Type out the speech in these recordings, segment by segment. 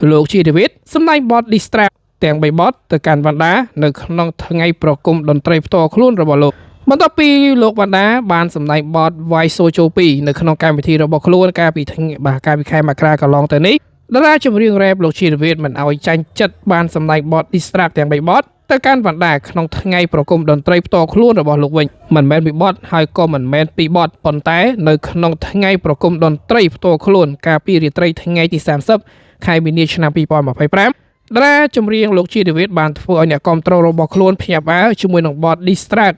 លោកជីរវិទ្យសម្ដែងបទ Distract ទាំង3បទទៅកាន់វណ្ដានៅក្នុងថ្ងៃប្រគំតន្ត្រីផ្ទាល់ខ្លួនរបស់លោកបន្ទាប់ពីលោកវណ្ដាបានសម្ដែងបទ Voice Sojo 2នៅក្នុងកម្មវិធីរបស់ខ្លួនកាលពីខែមករាកន្លងទៅនេះតារាចម្រៀងរ៉េបលោកជីរវិទ្យមិនឲ្យចាញ់ចិត្តបានសម្ដែងបទ Distract ទាំង3បទទៅកាន់វណ្ដាក្នុងថ្ងៃប្រគំតន្ត្រីផ្ទាល់ខ្លួនរបស់លោកវិញមិនមែនពីបទហើយក៏មិនមែនពីបទប៉ុន្តែនៅក្នុងថ្ងៃប្រគំតន្ត្រីផ្ទាល់ខ្លួនកាលពីរាត្រីថ្ងៃទី30ខែមីនាឆ្នាំ2025តារាចម្រៀងលោកជីរវិទ្យបានធ្វើឲ្យអ្នកគាំទ្ររបស់ខ្លួនភ្ញាក់ផ្អើលជាមួយនឹងបទ Distract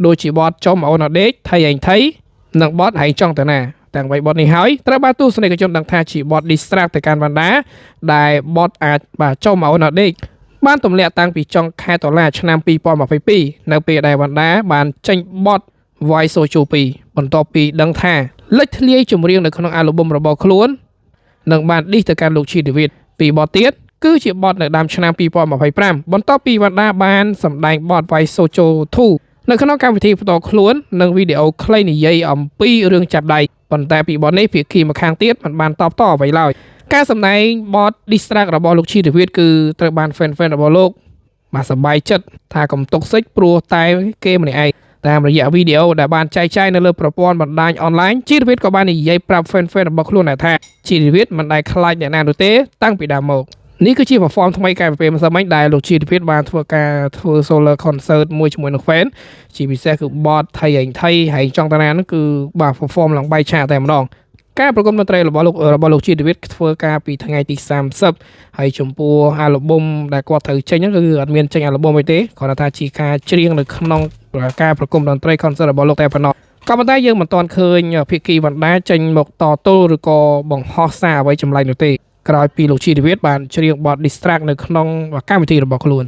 ដូចជាបទចំអូនអដេកថៃឯងថៃនិងបទហែងចង់ទៅណាទាំង3បទនេះហើយត្រូវបានទស្សនិកជនដឹងថាជាបទ Distract ទៅកាន់វណ្ដាដែលបទអាចចំអូនអដេកបានទម្លាក់តាំងពីចុងខែតុលាឆ្នាំ2022នៅពេលដែលវណ្ដាបានចេញបទ Voice Sojo 2បន្ទាប់ពីដឹងថាលេចធ្លាយចម្រៀងនៅក្នុងអាល់ប៊ុមរបស់ខ្លួននិងបានឌីសទៅកាន់លោកជីរវិទ្យពីបទទៀតគឺជាបទនៅដើមឆ្នាំ2025បន្ទាប់ពីវណ្ដាបានសម្ដែងបទ Voice Sojo 2នៅក្នុងកម្មវិធីផ្ទាល់ខ្លួននិងវីដេអូខ្លីនិយាយអំពីរឿងចាប់ដៃប៉ុន្តែពីបទនេះភាគីម្ខាងទៀតមិនបានតបតអ្វីឡើយការសម្ដែងបទ Distract របស់លោកជីរវិទ្យគឺត្រូវបាន fan របស់លោកបានសប្បាយចិត្តថាកុំទុកសិចព្រោះតែគេម្នាក់ឯងតាមរយៈវីដេអូដែលបានចែកចាយនៅលើប្រព័ន្ធបណ្ដាញអនឡាញជីរវិទ្យក៏បាននិយាយប្រាប់ fan របស់ខ្លួនថាជីរវិទ្យមិនដែលខ្លាចអ្នកណានោះទេតាំងពីដើមមកនេះគឺជា perform ថ្មីកាលពីពេលម្សិលមិញដែលលោកជីរវិទ្យបានធ្វើការធ្វើ solo concert មួយជាមួយនឹង fan ជាពិសេសគឺបទថៃឯងថៃហើយចង់តាណានោះគឺបាទ perform ឡើងបាយឆាតែម្ដងការប្រគំតន្ត្រីរបស់លោកជីរវិទ្យធ្វើការពីថ្ងៃទី30ហើយចំពោះអាល់ប៊ុមដែលគាត់ត្រូវចេញហ្នឹងគឺអត់មានចេញអាល់ប៊ុមអីទេគ្រាន់តែថាជាការច្រៀងនៅក្នុងការប្រគំតន្ត្រី concert របស់លោកតែប៉ុណ្ណោះក៏ប៉ុន្តែយើងមិនទាន់ឃើញភាគីវណ្ដាចេញមកតទល់ឬក៏បង្ហោះសារអ្វីចម្លែកនោះទេក្រោយពីលោកជីរវិទ្យបានច្រៀងបទ Distract នៅក្នុងកម្មវិធីរបស់ខ្លួន